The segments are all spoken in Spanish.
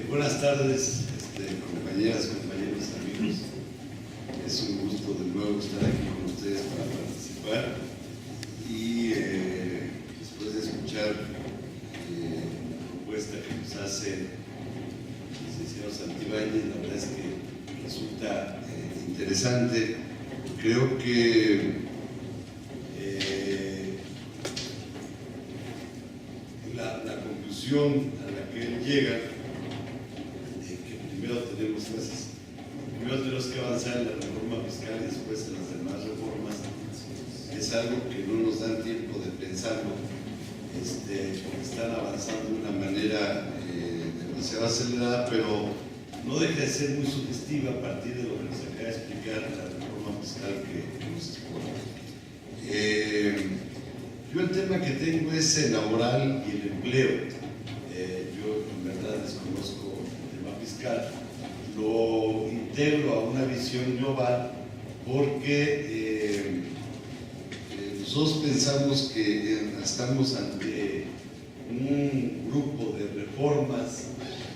Buenas tardes, compañeras, compañeros, amigos. Es un gusto de nuevo estar aquí con ustedes para participar y después de escuchar la propuesta que nos hace el licenciado Santibáñez, la verdad es que resulta interesante. Creo que la conclusión a la que él llega, primero tenemos que avanzar en la reforma fiscal y después en las demás reformas, es algo que no nos dan tiempo de pensarlo, porque están avanzando de una manera demasiado acelerada, pero no deja de ser muy sugestiva a partir de lo que nos acaba de explicar la reforma fiscal que nos expone. Yo el tema que tengo es el laboral y el empleo. Yo en verdad desconozco el tema fiscal, lo integro a una visión global porque nosotros pensamos que estamos ante un grupo de reformas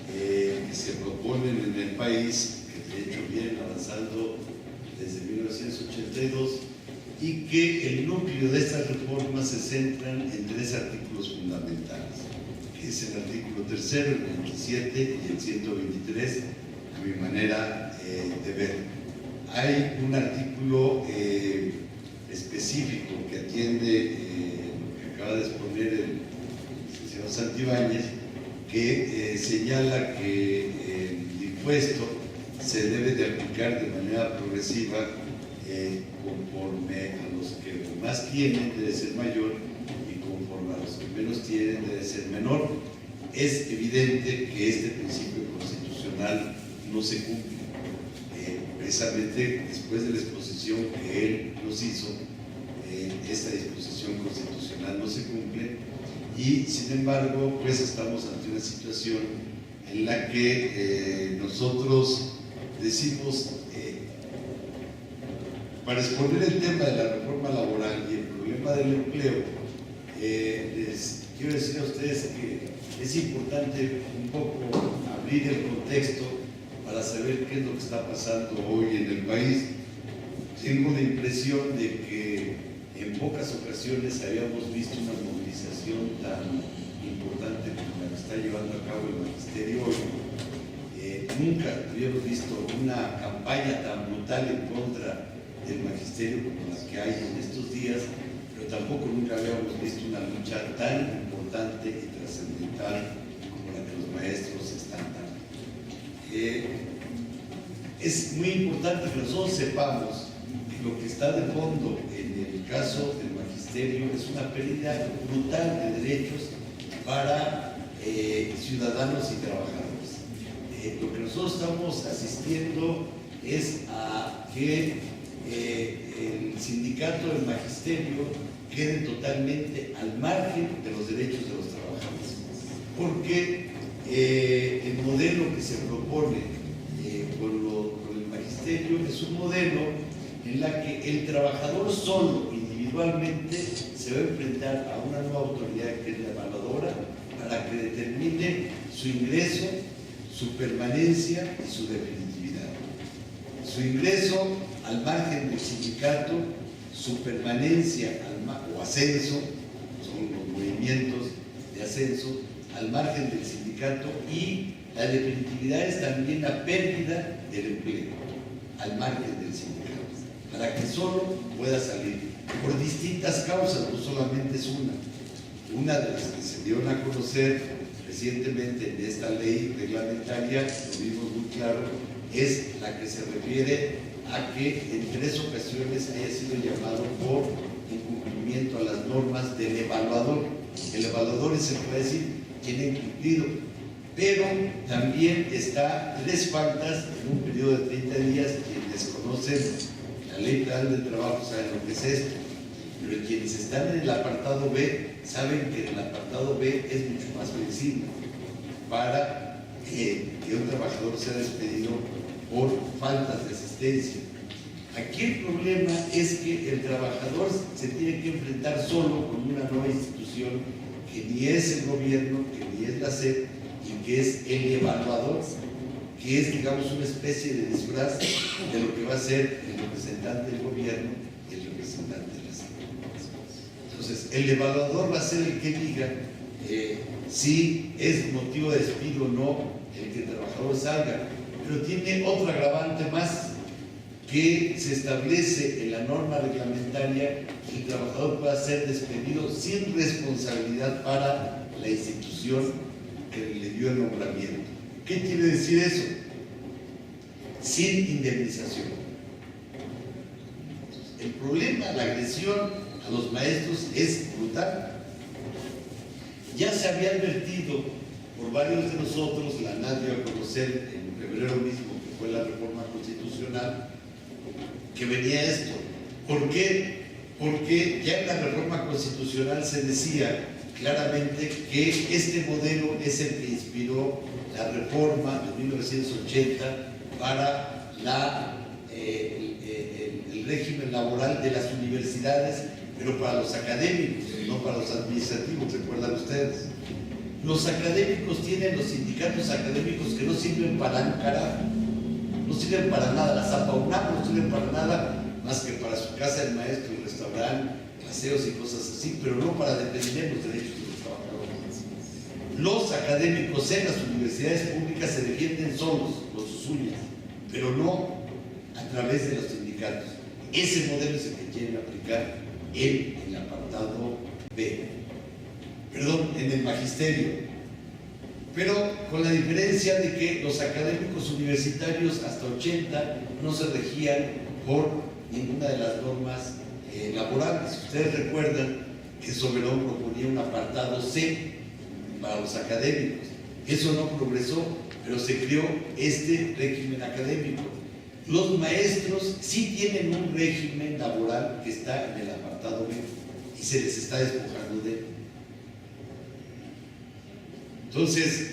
que se proponen en el país, que de hecho vienen avanzando desde 1982, y que el núcleo de estas reformas se centran en tres artículos fundamentales, que es el artículo 3, el 27 y el 123, a mi manera de ver. Hay un artículo específico que atiende lo que acaba de exponer el licenciado Santibáñez, que señala que el impuesto se debe de aplicar de manera progresiva conforme a los que más tienen debe ser mayor y conforme a los que menos tienen debe ser menor. Es evidente que este principio constitucional no se cumple. Precisamente después de la exposición que él nos hizo, esta disposición constitucional no se cumple y sin embargo pues estamos ante una situación en la que nosotros decimos, para exponer el tema de la reforma laboral y el problema del empleo, les quiero decir a ustedes que es importante un poco abrir el contexto para saber qué es lo que está pasando hoy en el país. Tengo la impresión de que en pocas ocasiones habíamos visto una movilización tan importante como la que está llevando a cabo el magisterio hoy. Nunca habíamos visto una campaña tan brutal en contra del magisterio como las que hay en estos días, pero tampoco nunca habíamos visto una lucha tan importante y trascendental como la que los maestros están dando. Es muy importante que nosotros sepamos que lo que está de fondo en el caso del magisterio es una pérdida brutal de derechos para ciudadanos y trabajadores. Lo que nosotros estamos asistiendo es a que el sindicato del magisterio quede totalmente al margen de los derechos de los trabajadores, porque el modelo que se propone con el magisterio es un modelo en la que el trabajador solo, individualmente, se va a enfrentar a una nueva autoridad que es la evaluadora para que determine su ingreso, su permanencia y su definitividad. Su ingreso al margen del sindicato, su permanencia o ascenso, son los movimientos de ascenso, al margen del sindicato, y la definitividad es también la pérdida del empleo, al margen del sindicato, para que solo pueda salir por distintas causas, no solamente es una de las que se dieron a conocer recientemente en esta ley reglamentaria, lo vimos muy claro, es la que se refiere a que en 3 ocasiones haya sido llamado por incumplimiento a las normas del evaluador. El evaluador se puede decir quien ha incumplido, pero también está 3 faltas en un periodo de 30 días. Quienes conocen la ley federal del trabajo saben lo que es esto, pero quienes están en el apartado B saben que el apartado B es mucho más flexible para que un trabajador sea despedido por faltas de asistencia. Aquí el problema es que el trabajador se tiene que enfrentar solo con una nueva institución que ni es el gobierno, que ni es la SEP, y que es el evaluador, que es, digamos, una especie de disfraz de lo que va a ser el representante del gobierno y el representante de las empresas. Entonces, el evaluador va a ser el que diga si es motivo de despido o no el que el trabajador salga, pero tiene otro agravante más, que se establece en la norma reglamentaria que el trabajador pueda ser despedido sin responsabilidad para la institución que le dio el nombramiento. ¿Qué quiere decir eso? Sin indemnización. El problema, la agresión a los maestros es brutal. Ya se había advertido por varios de nosotros, la NAD dio a conocer en febrero mismo, que fue la reforma constitucional, que venía esto. ¿Por qué? Porque ya en la reforma constitucional se decía claramente que este modelo es el que inspiró la reforma de 1980 para el régimen laboral de las universidades, pero para los académicos, no para los administrativos, ¿recuerdan ustedes? Los académicos tienen los sindicatos académicos que no sirven para un carajo, no sirven para nada, la ZAPAUNAM no sirven para nada más que para su casa del maestro, el restaurante, paseos y cosas así, pero no para defender los derechos de los trabajadores. Los académicos en las universidades públicas se defienden solos, con sus uñas, pero no a través de los sindicatos. Ese modelo es el que quieren aplicar en el apartado B, perdón, en el magisterio, pero con la diferencia de que los académicos universitarios hasta 80 no se regían por ninguna de las normas laborales. Ustedes recuerdan que Soberón proponía un apartado C para los académicos. Eso no progresó, pero se creó este régimen académico. Los maestros sí tienen un régimen laboral que está en el apartado B y se les está despojando de él. Entonces,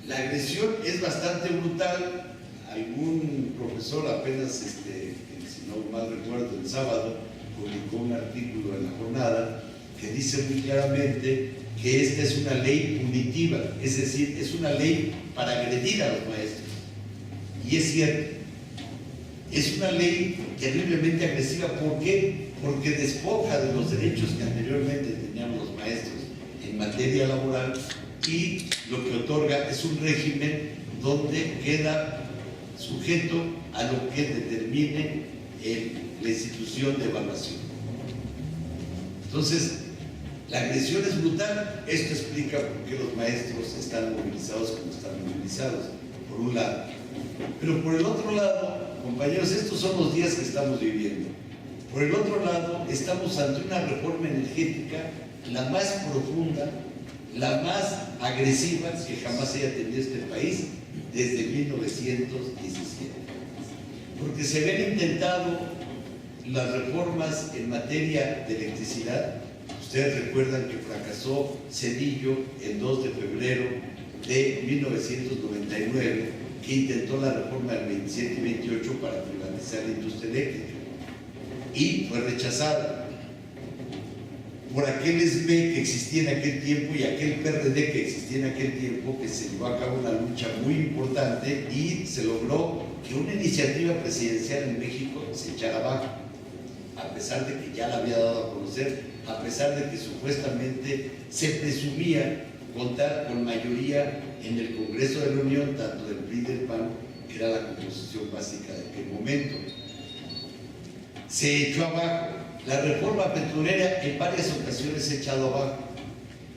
la agresión es bastante brutal. Algún profesor apenas, si no mal recuerdo, el sábado publicó un artículo en La Jornada que dice muy claramente que esta es una ley punitiva, es decir, es una ley para agredir a los maestros. Y es cierto, es una ley terriblemente agresiva. ¿Por qué? Porque despoja de los derechos que anteriormente tenían los maestros en materia laboral y lo que otorga es un régimen donde queda sujeto a lo que determine la institución de evaluación. Entonces, la agresión es brutal. Esto explica por qué los maestros están movilizados como están movilizados, por un lado. Pero por el otro lado, compañeros, estos son los días que estamos viviendo. Por el otro lado, estamos ante una reforma energética la más profunda, la más agresiva que jamás haya tenido este país desde 1917. Porque se habían intentado las reformas en materia de electricidad. Ustedes recuerdan que fracasó Zedillo el 2 de febrero de 1999, que intentó la reforma del 27 y 28 para privatizar la industria eléctrica y fue rechazada por aquel SB que existía en aquel tiempo y aquel PRD que existía en aquel tiempo, que se llevó a cabo una lucha muy importante y se logró que una iniciativa presidencial en México se echara abajo, a pesar de que ya la había dado a conocer, a pesar de que supuestamente se presumía contar con mayoría en el Congreso de la Unión, tanto del PRI y del PAN, que era la composición básica de aquel momento. Se echó abajo. La reforma petrolera en varias ocasiones se ha echado abajo,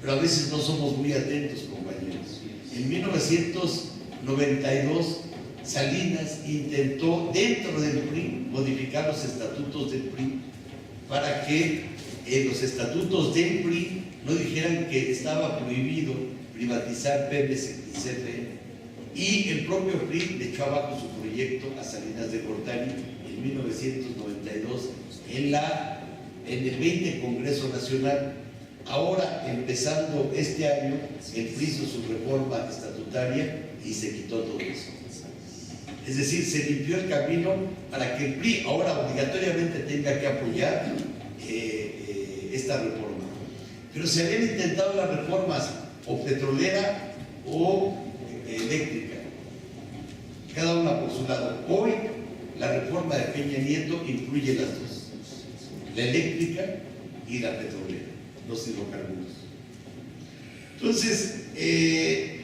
pero a veces no somos muy atentos, compañeros. En 1992, Salinas intentó dentro del PRI modificar los estatutos del PRI para que los estatutos del PRI no dijeran que estaba prohibido privatizar Pemex y CFE, y el propio PRI le echó abajo su proyecto a Salinas de Gortari en 1992 en el 20 Congreso Nacional. Ahora, empezando este año, el PRI hizo su reforma estatutaria y se quitó todo eso. Es decir, se limpió el camino para que el PRI ahora obligatoriamente tenga que apoyar esta reforma. Pero se habían intentado las reformas o petrolera o eléctrica, cada una por su lado. Hoy la reforma de Peña Nieto incluye las dos, la eléctrica y la petrolera, los hidrocarburos. Entonces,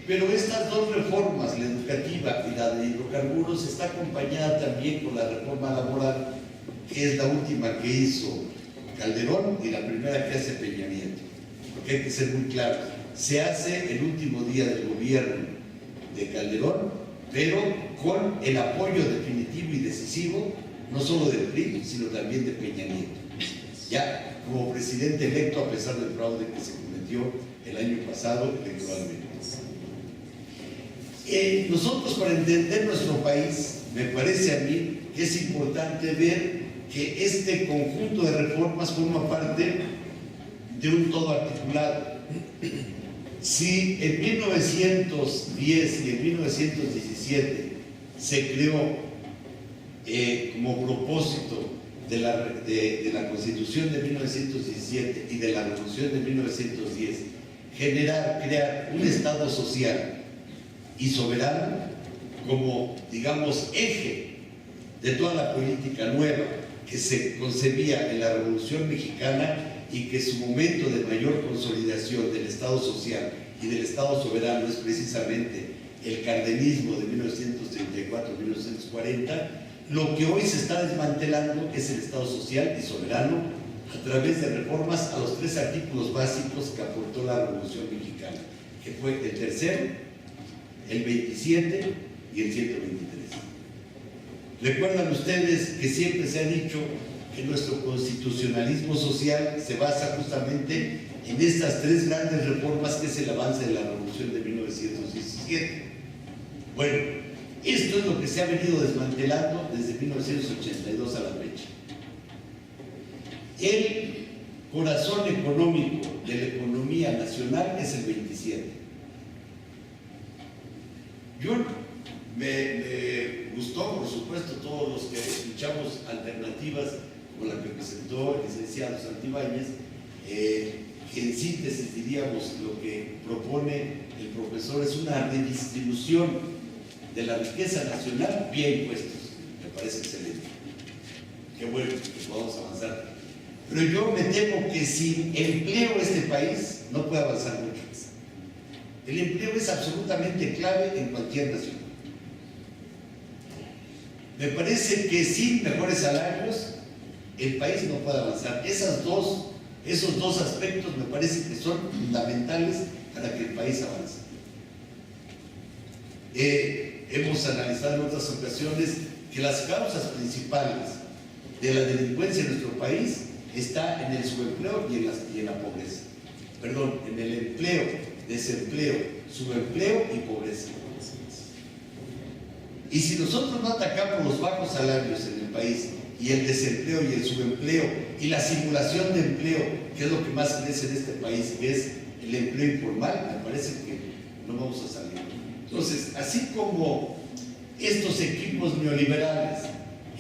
pero estas dos reformas, la educativa y la de hidrocarburos, está acompañada también con la reforma laboral, que es la última que hizo Calderón y la primera que hace Peña Nieto. Porque hay que ser muy claros, se hace el último día del gobierno de Calderón, pero con el apoyo definitivo y decisivo, no solo del PRI, sino también de Peña Nieto, ya como presidente electo, a pesar del fraude que se cometió el año pasado electoralmente. Nosotros, para entender nuestro país, me parece a mí que es importante ver que este conjunto de reformas forma parte de un todo articulado. Si en 1910 y en 1917 se creó como propósito de la Constitución de 1917 y de la Revolución de 1910, crear un Estado social y soberano como, digamos, eje de toda la política nueva que se concebía en la Revolución Mexicana, y que su momento de mayor consolidación del Estado social y del Estado soberano es precisamente el cardenismo de 1934-1940, lo que hoy se está desmantelando es el Estado social y soberano a través de reformas a los 3 artículos básicos que aportó la Revolución Mexicana, que fue el tercero, el 27 y el 123. Recuerdan ustedes que siempre se ha dicho que nuestro constitucionalismo social se basa justamente en estas 3 grandes reformas, que es el avance de la Revolución de 1917. Bueno, esto es lo que se ha venido desmantelando desde 1982 a la fecha. El corazón económico de la economía nacional es el 27. Me gustó, por supuesto, todos los que escuchamos alternativas como la que presentó el licenciado Santibáñez, que en síntesis diríamos lo que propone el profesor es una redistribución de la riqueza nacional vía impuestos. Me parece excelente. Qué bueno que podamos avanzar. Pero yo me temo que sin empleo este país no puede avanzar mucho. El empleo es absolutamente clave en cualquier nación. Me parece que sin mejores salarios el país no puede avanzar. Esos dos aspectos me parece que son fundamentales para que el país avance. Hemos analizado en otras ocasiones que las causas principales de la delincuencia en nuestro país está en el subempleo y en la pobreza. Perdón, en el empleo, desempleo, subempleo y pobreza. Y si nosotros no atacamos los bajos salarios en el país, y el desempleo y el subempleo y la simulación de empleo, que es lo que más crece en este país, que es el empleo informal, me parece que no vamos a salir. Entonces, así como estos equipos neoliberales,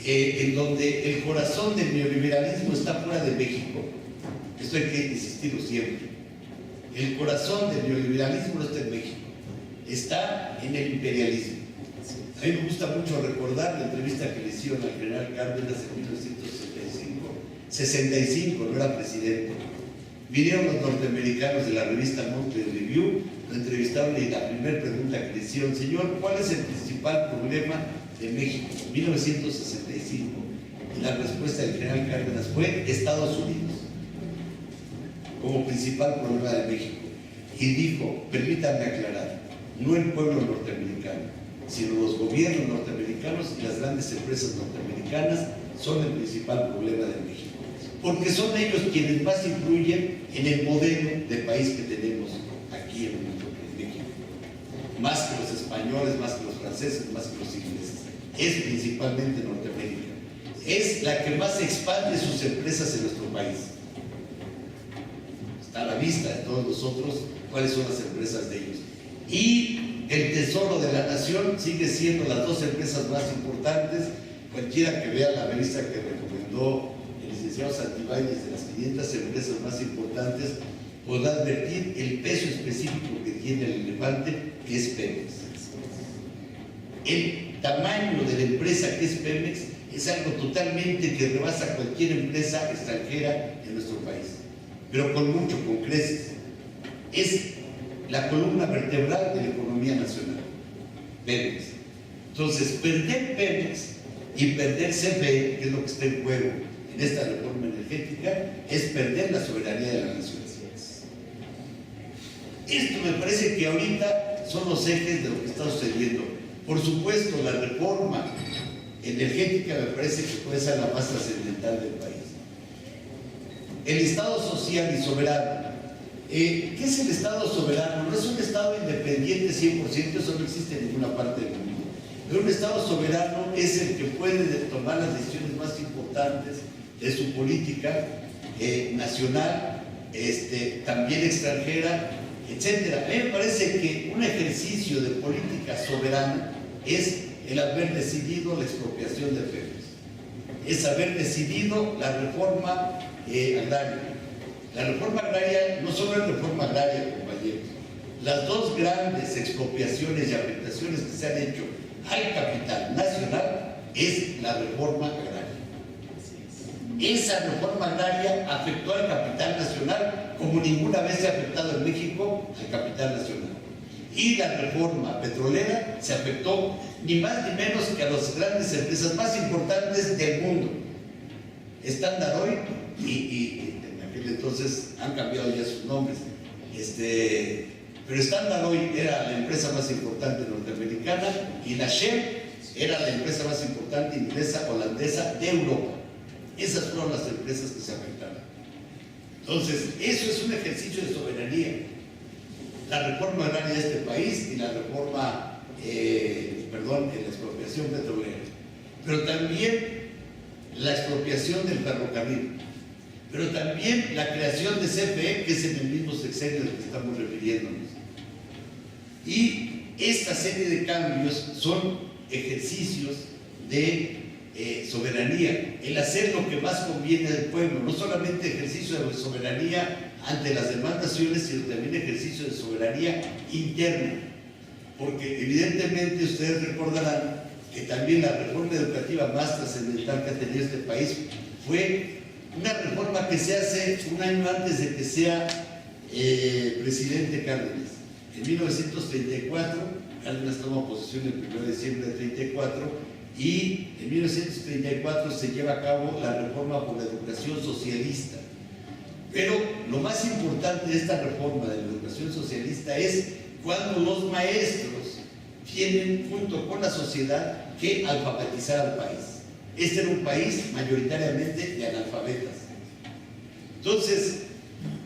en donde el corazón del neoliberalismo está fuera de México, esto hay que insistirlo siempre, el corazón del neoliberalismo no está en México, está en el imperialismo. A mí me gusta mucho recordar la entrevista que le hicieron al general Cárdenas en 1965, no era presidente. Vinieron los norteamericanos de la revista Monthly Review, lo entrevistaron y la primera pregunta que le hicieron: señor, ¿cuál es el principal problema de México? 1965. Y la respuesta del general Cárdenas fue Estados Unidos como principal problema de México. Y dijo, permítanme aclarar, no el pueblo norteamericano, sino los gobiernos norteamericanos y las grandes empresas norteamericanas son el principal problema de México, porque son ellos quienes más influyen en el modelo de país que tenemos aquí en México, más que los españoles, más que los franceses, más que los ingleses. Es principalmente Norteamérica, es la que más expande sus empresas en nuestro país. Está a la vista de todos nosotros cuáles son las empresas de ellos. Y el tesoro de la nación sigue siendo las 2 empresas más importantes. Cualquiera que vea la revista que recomendó el licenciado Santibáñez de las 500 empresas más importantes, podrá advertir el peso específico que tiene el elefante, que es Pemex. el tamaño de la empresa que es Pemex es algo totalmente que rebasa cualquier empresa extranjera en nuestro país, pero con creces. Es la columna vertebral de la economía nacional, Pemex. Entonces, perder Pemex y perder CFE, que es lo que está en juego en esta reforma energética, es perder la soberanía de la nación. Esto me parece que ahorita son los ejes de lo que está sucediendo. Por supuesto, la reforma energética me parece que puede ser la más trascendental del país. El Estado social y soberano. ¿Qué es el Estado soberano? No es un Estado independiente 100%, eso no existe en ninguna parte del mundo. Pero un Estado soberano es el que puede tomar las decisiones más importantes de su política nacional, también extranjera, etcétera. A mí me parece que un ejercicio de política soberana es el haber decidido la expropiación de Pemex, es haber decidido la reforma agraria. La reforma agraria no solo es reforma agraria, compañeros. Las dos grandes expropiaciones y afectaciones que se han hecho al capital nacional es la reforma agraria. Esa reforma agraria afectó al capital nacional como ninguna vez se ha afectado en México al capital nacional. Y la reforma petrolera se afectó ni más ni menos que a las grandes empresas más importantes del mundo. Standard Oil y en aquel entonces han cambiado ya sus nombres. Pero Standard Oil era la empresa más importante norteamericana y la Shell era la empresa más importante inglesa, holandesa de Europa. Esas fueron las empresas que se afectaron. Entonces, eso es un ejercicio de soberanía. La reforma agraria de este país y la reforma, la expropiación petrolera. Pero también la expropiación del ferrocarril. Pero también la creación de CFE, que es en el mismo sexenio al que estamos refiriéndonos. Y esta serie de cambios son ejercicios de soberanía, el hacer lo que más conviene al pueblo, no solamente ejercicio de soberanía ante las demás naciones, sino también ejercicio de soberanía interna, porque evidentemente ustedes recordarán que también la reforma educativa más trascendental que ha tenido este país fue una reforma que se hace un año antes de que sea presidente Cárdenas. En 1934, Cárdenas toma posesión el 1 de diciembre del 34, y en 1934 se lleva a cabo la reforma por la educación socialista. Pero lo más importante de esta reforma de la educación socialista es cuando los maestros tienen junto con la sociedad que alfabetizar al país. Este era un país mayoritariamente de analfabetas. Entonces,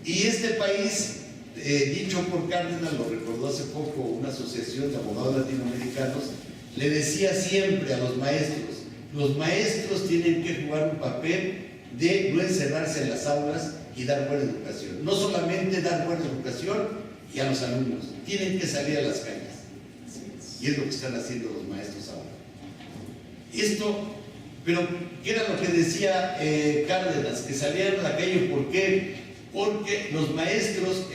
y este país, dicho por Cárdenas, lo recordó hace poco una asociación de abogados latinoamericanos, le decía siempre a los maestros tienen que jugar un papel de no encerrarse en las aulas y dar buena educación. No solamente dar buena educación y a los alumnos, tienen que salir a las calles. Y es lo que están haciendo los maestros ahora. Esto, pero ¿qué era lo que decía Cárdenas? Que salieran a la calle, ¿por qué? Porque los maestros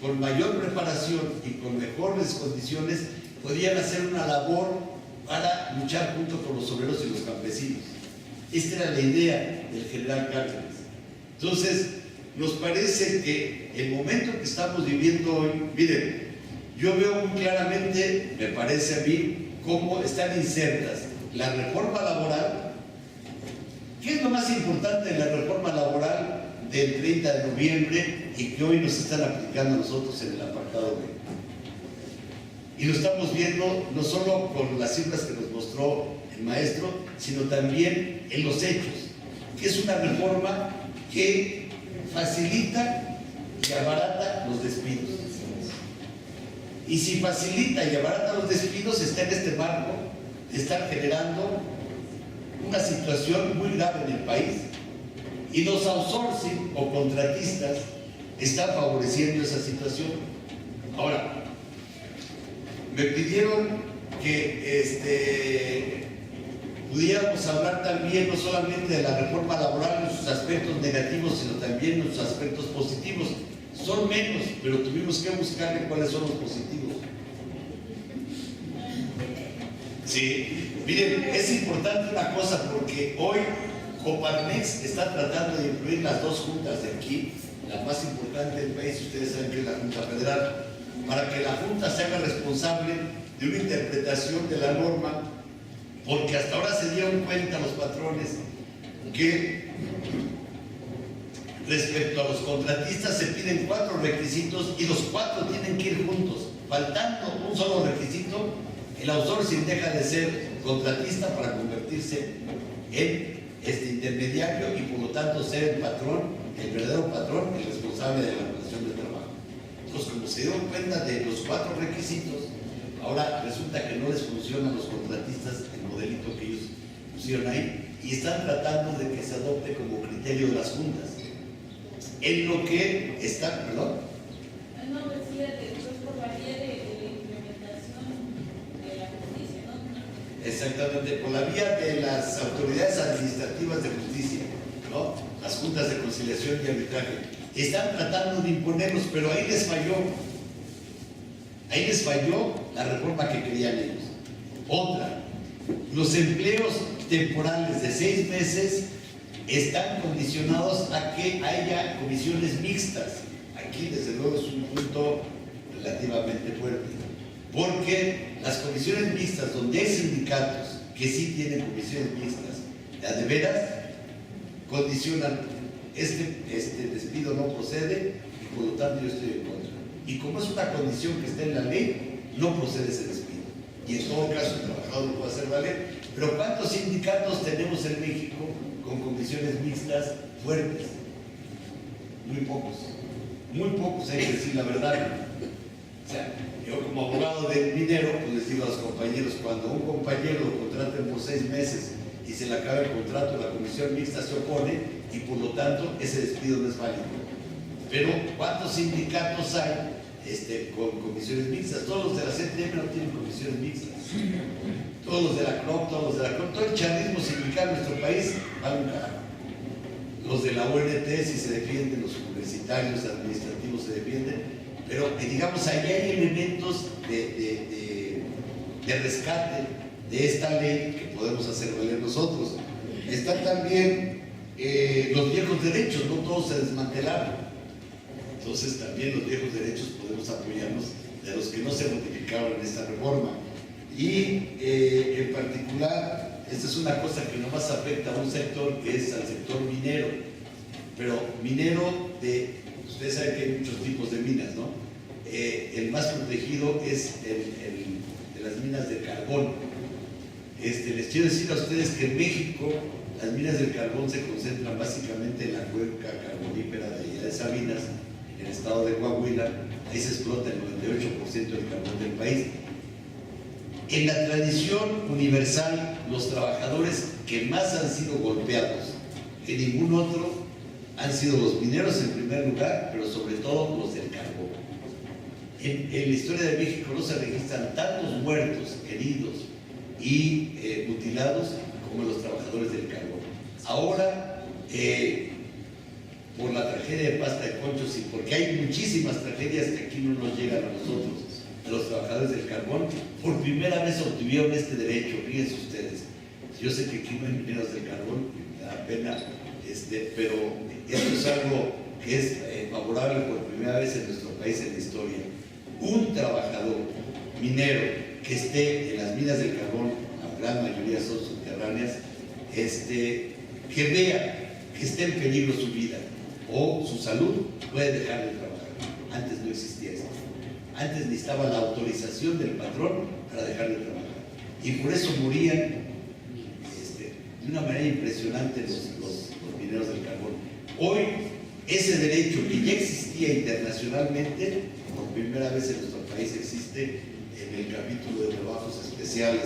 con mayor preparación y con mejores condiciones podían hacer una labor para luchar junto con los obreros y los campesinos. Esta era la idea del general Cárdenas. Entonces, nos parece que el momento que estamos viviendo hoy, miren, yo veo muy claramente, me parece a mí, cómo están insertas la reforma laboral. ¿Qué es lo más importante de la reforma laboral del 30 de noviembre y que hoy nos están aplicando a nosotros en el apartado B? Y lo estamos viendo no solo con las cifras que nos mostró el maestro, sino también en los hechos, que es una reforma que facilita y abarata los despidos. Y si facilita y abarata los despidos, está en este marco de estar generando una situación muy grave en el país. Y los outsourcing o contratistas están favoreciendo esa situación. Ahora, me pidieron que pudiéramos hablar también no solamente de la reforma laboral en sus aspectos negativos, sino también en sus aspectos positivos. Son menos, pero tuvimos que buscarle cuáles son los positivos. Sí, miren, es importante una cosa porque hoy Coparmex está tratando de incluir las dos juntas de aquí, la más importante del país, ustedes saben que es la Junta Federal, para que la Junta se haga responsable de una interpretación de la norma, porque hasta ahora se dieron cuenta los patrones que respecto a los contratistas se piden 4 requisitos y los 4 tienen que ir juntos. Faltando un solo requisito, el outsourcing deja de ser contratista para convertirse en intermediario y por lo tanto ser el patrón, el verdadero patrón, el responsable de la relación de trabajo. Entonces, como se dieron cuenta de los 4 requisitos, ahora resulta que no les funcionan los contratistas el modelito que ellos pusieron ahí y están tratando de que se adopte como criterio de las juntas. En lo que está, perdón. No, decía que eso es por la vía de implementación de la justicia, ¿no? Exactamente, por la vía de las autoridades administrativas de justicia, ¿no? Las juntas de conciliación y arbitraje. Están tratando de imponerlos, pero ahí les falló. Ahí les falló la reforma que querían ellos. Otra, los empleos temporales de 6 meses están condicionados a que haya comisiones mixtas. Aquí, desde luego, es un punto relativamente fuerte, porque las comisiones mixtas, donde hay sindicatos que sí tienen comisiones mixtas, de veras, condicionan este despido no procede y por lo tanto yo estoy en contra. Y como es una condición que está en la ley, no procede ese despido. Y en todo caso el trabajador lo puede hacer valer. Pero ¿cuántos sindicatos tenemos en México con comisiones mixtas fuertes? Muy pocos. Muy pocos, hay que decir la verdad. O sea, yo como abogado del minero, pues les digo a los compañeros, cuando un compañero lo contraten por 6 meses y se le acaba el contrato, la comisión mixta se opone y por lo tanto ese despido no es válido. Pero ¿cuántos sindicatos hay con comisiones mixtas? Todos los de la CTM no tienen comisiones mixtas. Todos los de la CROP, todos los de la CROP, todo el chavismo sindical en nuestro país vale un carajo. Los de la ONT si se defienden, los universitarios, administrativos se defienden, pero digamos, ahí hay elementos de rescate de esta ley que podemos hacer valer nosotros. Están también los viejos derechos, no todos se desmantelaron. Entonces también los viejos derechos podemos apoyarnos de los que no se modificaron en esta reforma. Y en particular, esta es una cosa que nomás afecta a un sector, que es al sector minero. Pero minero ustedes saben que hay muchos tipos de minas, ¿no? El más protegido es el de las minas de carbón. Les quiero decir a ustedes que en México las minas del carbón se concentran básicamente en la cuenca carbonífera de Sabinas, en el estado de Coahuila. Ahí se explota el 98% del carbón del país. En la tradición universal, los trabajadores que más han sido golpeados que ningún otro han sido los mineros en primer lugar, pero sobre todo los del carbón. En la historia de México no se registran tantos muertos, heridos y mutilados como los trabajadores del carbón. Ahora, por la tragedia de Pasta de Conchos y porque hay muchísimas tragedias que aquí no nos llegan a nosotros, de los trabajadores del carbón, por primera vez obtuvieron este derecho. Fíjense ustedes, yo sé que aquí no hay mineros del carbón, me da pena, pero esto es algo que es favorable por primera vez en nuestro país en la historia. Un trabajador minero que esté en las minas del carbón, la gran mayoría son subterráneas, que vea que esté en peligro su vida o su salud, puede dejar de trabajar. Antes no existía esto. Antes necesitaba la autorización del patrón para dejar de trabajar. Y por eso morían de una manera impresionante los mineros del carbón. Hoy, ese derecho que ya existía internacionalmente, por primera vez en nuestro país existe en el capítulo de trabajos especiales.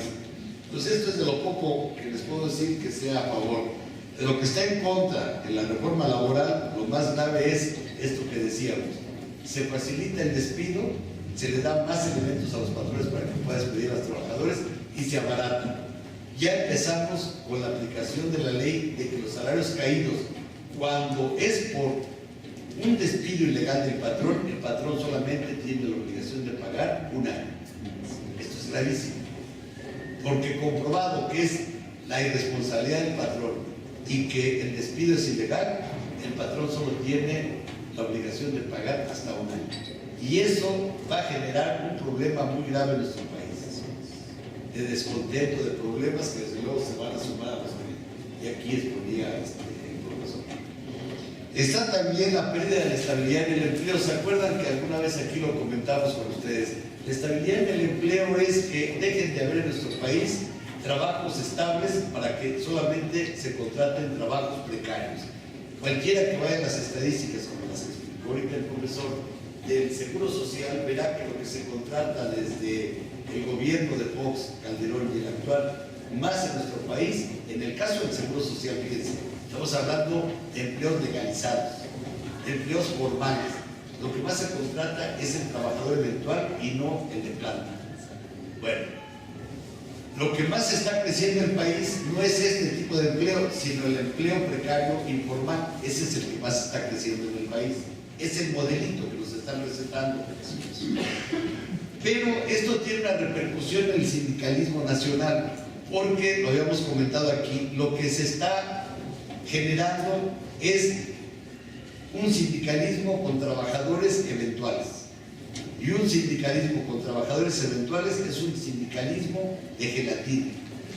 Entonces, esto es de lo poco que les puedo decir que sea a favor. De lo que está en contra en la reforma laboral, lo más grave es esto que decíamos. Se facilita el despido, se le da más elementos a los patrones para que puedan despedir a los trabajadores y se abaratan. Ya empezamos con la aplicación de la ley de que los salarios caídos, cuando es por un despido ilegal del patrón, el patrón solamente tiene la obligación de pagar un año. Esto es gravísimo. porque comprobado que es la irresponsabilidad del patrón y que el despido es ilegal, el patrón solo tiene la obligación de pagar hasta un año. Y eso va a generar un problema muy grave en nuestro país, de descontento, de problemas que desde luego se van a sumar a los que y aquí exponía el profesor. Está también la pérdida de la estabilidad en el empleo. ¿Se acuerdan que alguna vez aquí lo comentamos con ustedes? La estabilidad en el empleo es que dejen de haber en nuestro país trabajos estables para que solamente se contraten trabajos precarios. Cualquiera que vaya a las estadísticas, como las explicó ahorita el profesor, del Seguro Social, verá que lo que se contrata desde el gobierno de Fox, Calderón y el actual, más en nuestro país, en el caso del Seguro Social, fíjense, estamos hablando de empleos legalizados, de empleos formales. Lo que más se contrata es el trabajador eventual y no el de planta. Bueno, lo que más está creciendo en el país no es este tipo de empleo, sino el empleo precario informal. Ese es el que más está creciendo en el país. Es el modelito que nos están presentando. Pero esto tiene una repercusión en el sindicalismo nacional, porque, lo habíamos comentado aquí, lo que se está generando es un sindicalismo con trabajadores eventuales. Y un sindicalismo con trabajadores eventuales es un sindicalismo de gelatina,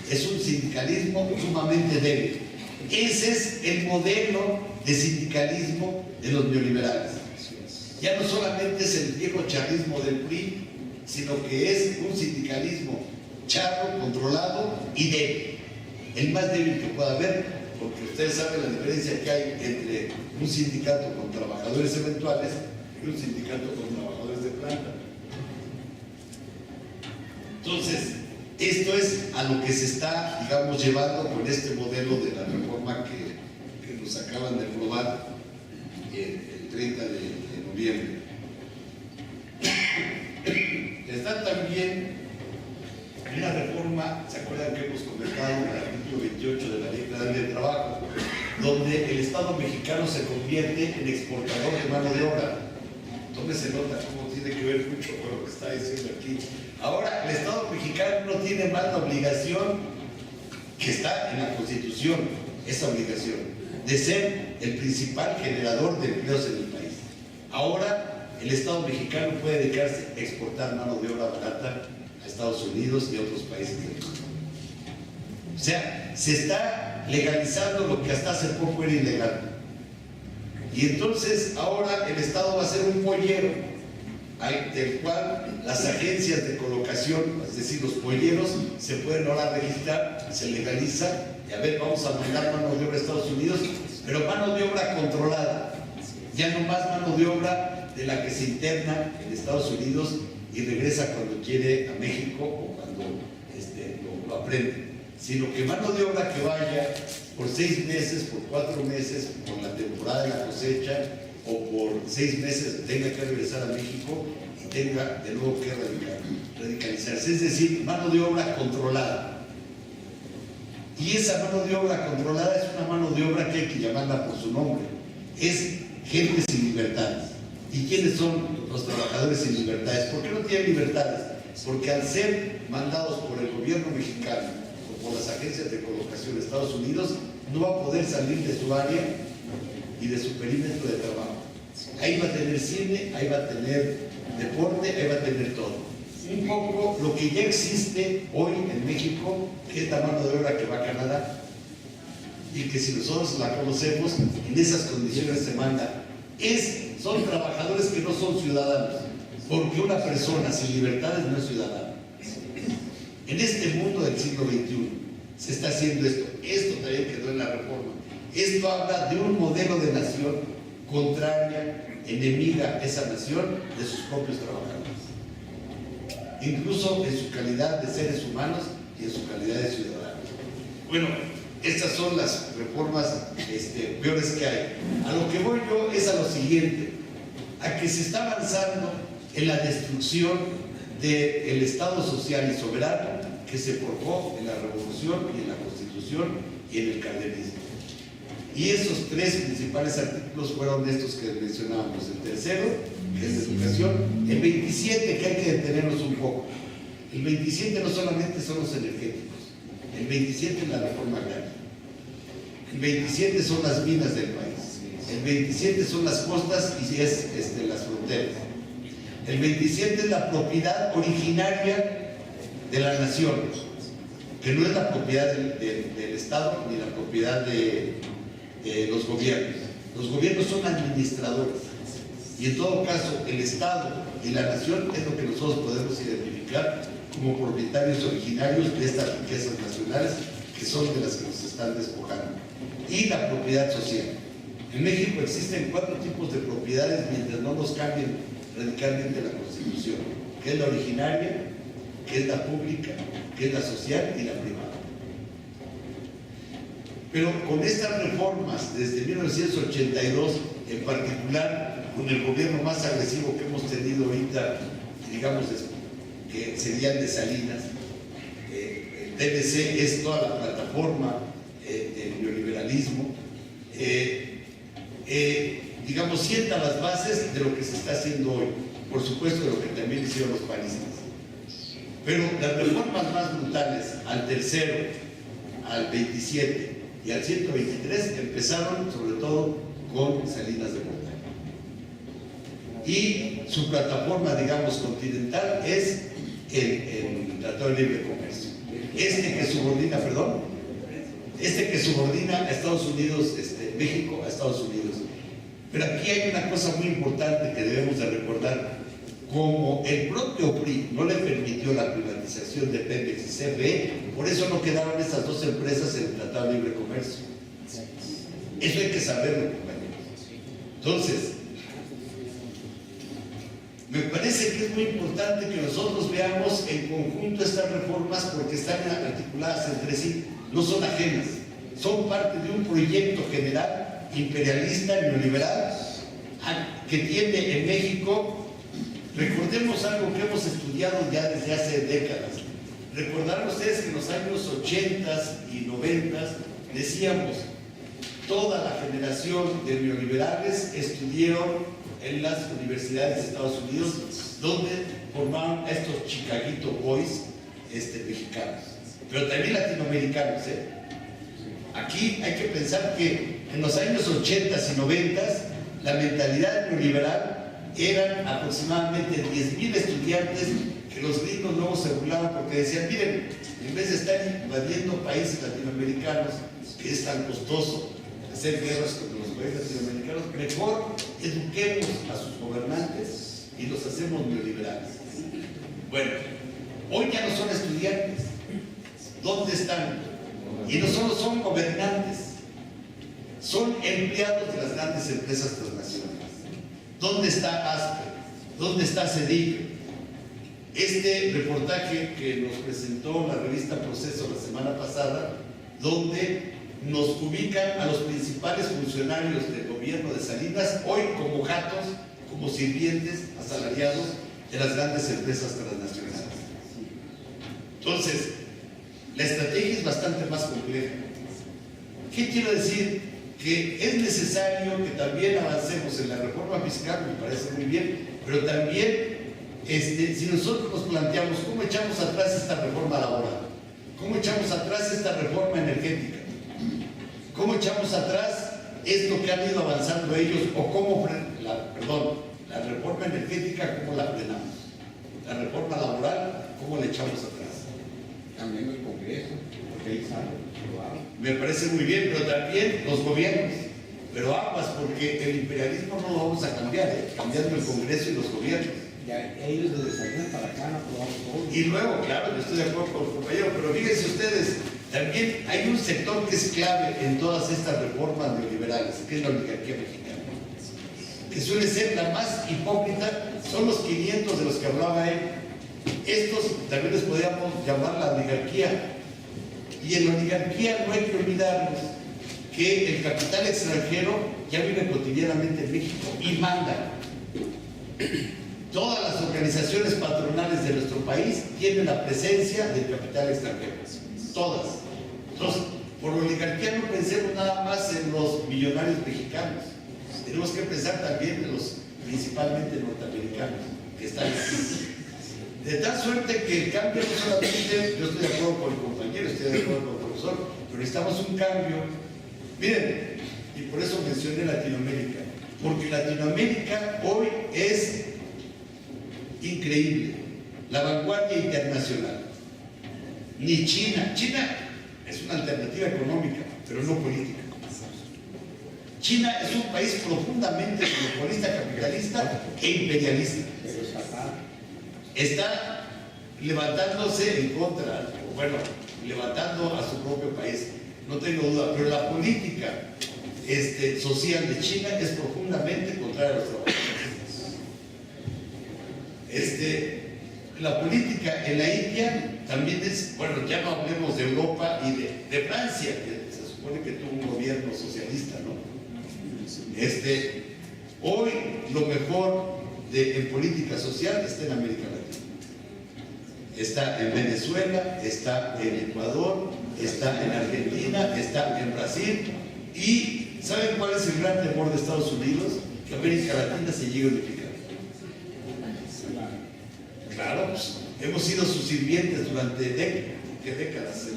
es un sindicalismo sumamente débil. Ese es el modelo de sindicalismo de los neoliberales. Ya no solamente es el viejo charrismo del PRI, sino que es un sindicalismo charro, controlado y débil, el más débil que pueda haber, porque ustedes saben la diferencia que hay entre un sindicato con trabajadores eventuales y un sindicato con trabajadores de planta. Entonces, esto es a lo que se está, digamos, llevando con este modelo de la reforma que nos acaban de aprobar el 30 de noviembre. Está también una reforma, ¿se acuerdan que hemos comentado en el artículo 28 de la Ley Federal del Trabajo, donde el Estado mexicano se convierte en exportador de mano de obra? ¿Dónde se nota cómo tiene que ver mucho con lo que está diciendo aquí? Ahora, el Estado mexicano no tiene más la obligación, que está en la Constitución, esa obligación, de ser el principal generador de empleos en el país. Ahora, el Estado mexicano puede dedicarse a exportar mano de obra barata a Estados Unidos y a otros países del mundo. O sea, se está legalizando lo que hasta hace poco era ilegal. Y entonces ahora el Estado va a ser un pollero, del cual las agencias de colocación, es decir, los polleros, se pueden ahora registrar, se legaliza, y a ver, vamos a mandar mano de obra a Estados Unidos, pero mano de obra controlada, ya no más mano de obra de la que se interna en Estados Unidos y regresa cuando quiere a México o cuando lo aprende, sino que mano de obra que vaya por 6 meses, por 4 meses, por la temporada de la cosecha o por 6 meses tenga que regresar a México y tenga de nuevo que radicalizarse, es decir, mano de obra controlada. Y esa mano de obra controlada es una mano de obra que hay que llamarla por su nombre, es gente sin libertades. ¿Y quiénes son los trabajadores sin libertades? ¿Por qué no tienen libertades? Porque al ser mandados por el gobierno mexicano o por las agencias de colocación de Estados Unidos, no va a poder salir de su área y de su perímetro de trabajo. Ahí va a tener cine, ahí va a tener deporte, ahí va a tener todo. Un poco lo que ya existe hoy en México, que es la mano de obra que va a Canadá, y que si nosotros la conocemos, en esas condiciones se manda. Son trabajadores que no son ciudadanos, porque una persona sin libertades no es ciudadana. En este mundo del siglo XXI se está haciendo esto. Esto también quedó en la reforma. Esto habla de un modelo de nación contraria, enemiga a esa nación, de sus propios trabajadores. Incluso en su calidad de seres humanos y en su calidad de ciudadanos. Bueno, estas son las reformas peores que hay. A lo que voy yo es a lo siguiente, a que se está avanzando en la destrucción del Estado social y soberano que se forjó en la Revolución y en la Constitución y en el cardenismo. Y esos 3 principales artículos fueron estos que mencionábamos. El tercero, que es de educación, el 27, que hay que detenernos un poco. El 27 no solamente son los energéticos, el 27 es la reforma agraria, el 27 son las minas del país, el 27 son las costas y es las fronteras, el 27 es la propiedad originaria de la nación, que no es la propiedad del Estado ni la propiedad de los gobiernos. Los gobiernos son administradores y en todo caso el Estado y la nación es lo que nosotros podemos identificar como propietarios originarios de estas riquezas nacionales que son de las que nos están despojando. Y la propiedad social. En México existen 4 tipos de propiedades mientras no nos cambien radicalmente la Constitución, que es la originaria, que es la pública, que es la social y la privada. Pero con estas reformas, desde 1982, en particular con el gobierno más agresivo que hemos tenido ahorita, digamos, que sería el de Salinas, el TLC es toda la plataforma del neoliberalismo, digamos, sienta las bases de lo que se está haciendo hoy, por supuesto de lo que también hicieron los panistas. Pero las reformas más brutales, al tercero, al 27 y al 123, empezaron sobre todo con Salinas de Gortari. Y su plataforma, digamos, continental es el Tratado de Libre Comercio. Este que subordina a Estados Unidos, México a Estados Unidos. Pero aquí hay una cosa muy importante que debemos de recordar. Como el propio PRI no le permitió la privatización de Pemex y CFE, por eso no quedaron estas 2 empresas en el Tratado de Libre Comercio. Eso hay que saberlo, compañeros. Entonces, me parece que es muy importante que nosotros veamos en conjunto estas reformas porque están articuladas entre sí, no son ajenas, son parte de un proyecto general, imperialista, neoliberal, que tiene en México. Recordemos algo que hemos estudiado ya desde hace décadas. Recordarán ustedes que en los años 80 y 90 decíamos, toda la generación de neoliberales estudiaron en las universidades de Estados Unidos, donde formaron a estos Chicaguito Boys mexicanos, pero también latinoamericanos. Aquí hay que pensar que en los años 80 y 90 la mentalidad neoliberal eran aproximadamente 10,000 estudiantes que los gringos luego se burlaban porque decían, miren, en vez de estar invadiendo países latinoamericanos, que es tan costoso hacer guerras contra los países latinoamericanos, mejor eduquemos a sus gobernantes y los hacemos neoliberales. Bueno, hoy ya no son estudiantes. ¿Dónde están? Y no solo son gobernantes, son empleados de las grandes empresas transnacionales. ¿Dónde está ASPE? ¿Dónde está CEDIC? Este reportaje que nos presentó la revista Proceso la semana pasada, donde nos ubican a los principales funcionarios del gobierno de Salinas, hoy como gatos, como sirvientes asalariados de las grandes empresas transnacionales. Entonces, la estrategia es bastante más compleja. ¿Qué quiero decir? Que es necesario que también avancemos en la reforma fiscal, me parece muy bien, pero también si nosotros nos planteamos cómo echamos atrás esta reforma laboral, cómo echamos atrás esta reforma energética, cómo echamos atrás esto que han ido avanzando ellos, o cómo, la reforma energética, cómo la frenamos, la reforma laboral, cómo la echamos atrás. Cambiando el Congreso, porque ahí sale. Me parece muy bien, pero también los gobiernos. Pero aguas, porque el imperialismo no lo vamos a cambiar, cambiando el Congreso y los gobiernos. Ya ellos desde Salinas para acá han aprobado todo. Y luego, claro, yo estoy de acuerdo con el compañero, pero fíjense ustedes, también hay un sector que es clave en todas estas reformas neoliberales, que es la oligarquía mexicana, que suele ser la más hipócrita. Son los 500 de los que hablaba él. Estos también les podríamos llamar la oligarquía. Y en la oligarquía no hay que olvidarnos que el capital extranjero ya vive cotidianamente en México y manda. Todas las organizaciones patronales de nuestro país tienen la presencia del capital extranjero. Todas. Entonces, por oligarquía no pensemos nada más en los millonarios mexicanos. Tenemos que pensar también en los principalmente norteamericanos que están aquí. De tal suerte que el cambio no solamente, yo estoy de acuerdo con el compañero, estoy de acuerdo con el profesor, pero necesitamos un cambio. Miren, y por eso mencioné Latinoamérica, porque Latinoamérica hoy es increíble, la vanguardia internacional. Ni China, China es una alternativa económica, pero no política. China es un país profundamente monopolista, capitalista e imperialista. Está levantándose en contra, bueno, levantando a su propio país, no tengo duda, pero la política social de China es profundamente contraria a los trabajadores. La política en la India también es, bueno, ya no hablemos de Europa y de Francia, que se supone que tuvo un gobierno socialista, ¿no? Hoy lo mejor en política social está en América Latina. Está en Venezuela, está en Ecuador, está en Argentina, está en Brasil. ¿Y saben cuál es el gran temor de Estados Unidos? Que América Latina se llegue a unificar. Claro, pues, hemos sido sus sirvientes durante décadas,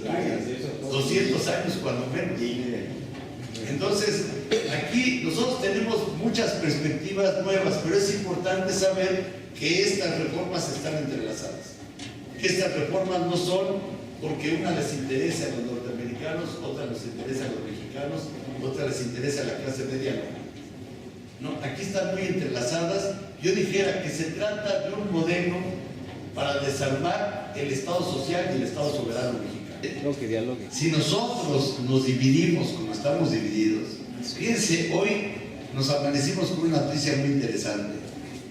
200 años cuando menos. Entonces, aquí nosotros tenemos muchas perspectivas nuevas, pero es importante saber que estas reformas están entrelazadas. Que estas reformas no son porque una les interesa a los norteamericanos, otra les interesa a los mexicanos, otra les interesa a la clase media. No, aquí están muy entrelazadas. Yo dijera que se trata de un modelo para desarmar el Estado social y el Estado soberano mexicano. Si nosotros nos dividimos como estamos divididos, fíjense, hoy nos amanecimos con una noticia muy interesante.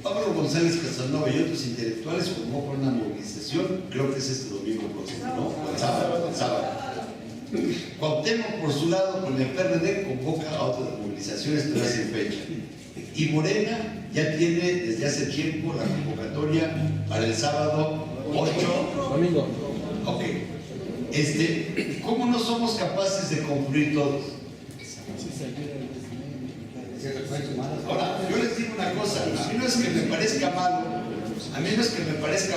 Pablo González Casanova y otros intelectuales convocan una movilización, creo que es este domingo próximo, ¿no? El sábado. Cuauhtémoc, por su lado, con el PRD, convoca a otras movilizaciones, pero sin fecha. Y Morena ya tiene desde hace tiempo la convocatoria para el sábado 8. Domingo. Ok. ¿Cómo no somos capaces de concluir todos? Ahora, yo les digo una cosa, a mí no es que me parezca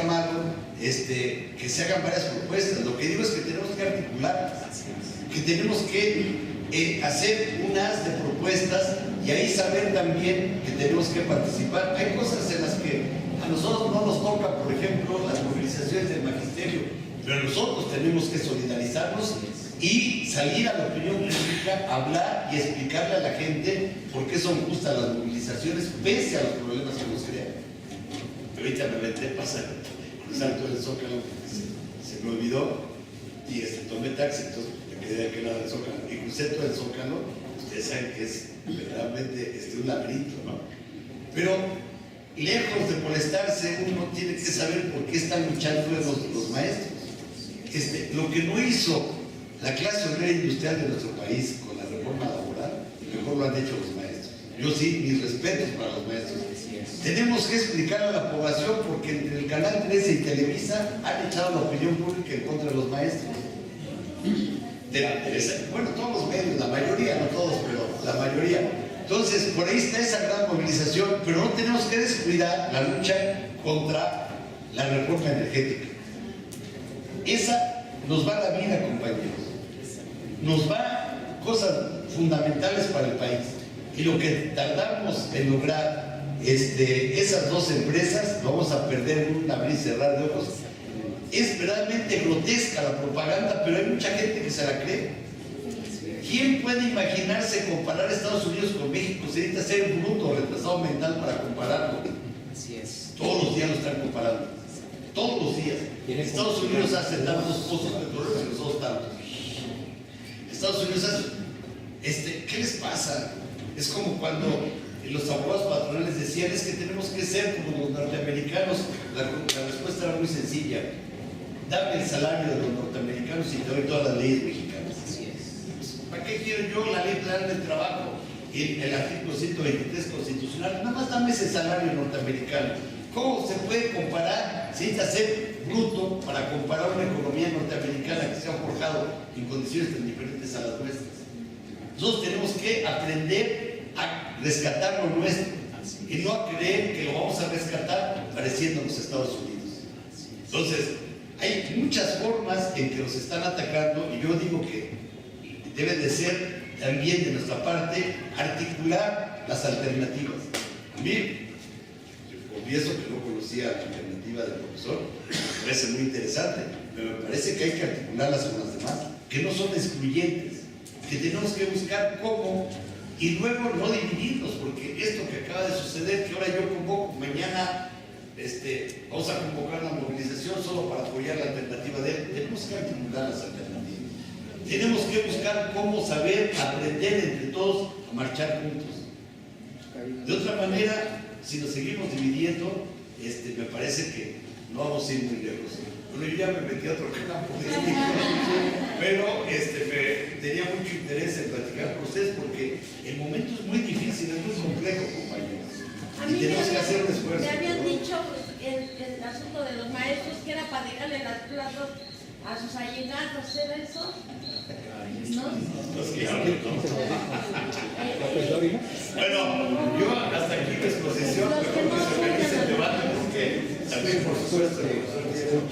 malo, que se hagan varias propuestas. Lo que digo es que tenemos que articular, que tenemos que hacer unas de propuestas y ahí saber también que tenemos que participar. Hay cosas en las que a nosotros no nos toca, por ejemplo, las movilizaciones del magisterio, pero nosotros tenemos que solidarizarnos y salir a la opinión pública, hablar y explicarle a la gente por qué son justas las movilizaciones, pese a los problemas que nos crean. Ahorita me aventé pasar, cruzar todo el Zócalo, se me olvidó, y tomé taxi, entonces me quedé de aquel lado del Zócalo, y crucé todo el Zócalo. Ustedes saben que es verdaderamente un laberinto, ¿no? Pero lejos de molestarse, uno tiene que saber por qué están luchando los maestros. Lo que no hizo la clase obrera industrial de nuestro país con la reforma laboral, mejor lo han hecho los maestros. Yo sí, mis respetos para los maestros. Tenemos que explicar a la población porque entre el Canal 13 y Televisa han echado la opinión pública en contra de los maestros. Bueno, todos los medios, la mayoría, no todos, pero la mayoría. Entonces, por ahí está esa gran movilización, pero no tenemos que descuidar la lucha contra la reforma energética. Esa nos va a la vida, compañeros. Nos va cosas fundamentales para el país. Y lo que tardamos en lograr esas dos empresas, vamos a perder un abrir y cerrar de ojos. Es verdaderamente grotesca la propaganda, pero hay mucha gente que se la cree. ¿Quién puede imaginarse comparar Estados Unidos con México? Se necesita ser bruto, retrasado mental para compararlo. Así es. Todos los días lo están comparando. Todos los días. Estados Unidos hace tantos pozos petroleros y nosotros tantos. Estados Unidos hace... ¿qué les pasa? Es como cuando los abogados patronales decían, es que tenemos que ser como los norteamericanos. La respuesta era muy sencilla. Dame el salario de los norteamericanos y te doy todas las leyes mexicanas. Así es. ¿Para qué quiero yo la ley federal del trabajo? Y el artículo 123 constitucional, nada más dame ese salario norteamericano. ¿Cómo se puede comparar? Se necesita ser bruto para comparar una economía norteamericana que se ha forjado en condiciones tan diferentes a las nuestras. Nosotros tenemos que aprender a rescatar lo nuestro y no a creer que lo vamos a rescatar pareciéndonos a Estados Unidos. Entonces, hay muchas formas en que nos están atacando y yo digo que debe de ser también de nuestra parte articular las alternativas. A mí, yo confieso que no conocía la alternativa del profesor, me parece muy interesante, pero me parece que hay que articularlas con las demás, que no son excluyentes, que tenemos que buscar cómo y luego no dividirnos, porque esto que acaba de suceder, que ahora yo convoco, mañana vamos a convocar una movilización solo para apoyar la alternativa de él, tenemos que articular las alternativas. Tenemos que buscar cómo saber aprender entre todos a marchar juntos. De otra manera, si nos seguimos dividiendo, me parece que no vamos a ir muy lejos. Bueno, yo ya me metí a otro campo, pero tenía mucho interés en platicar con ustedes porque el momento es muy difícil, es muy complejo, compañeros. A Y mí tenemos que hacer un esfuerzo. me habían dicho el asunto de los maestros que era para dejarle las plazas a sus allegados, ¿era eso? ¿No? Los que hablan, ¿no? Bueno, yo hasta aquí mi exposición, Los que pero no que se organice el son- debate porque también, por supuesto, el profesor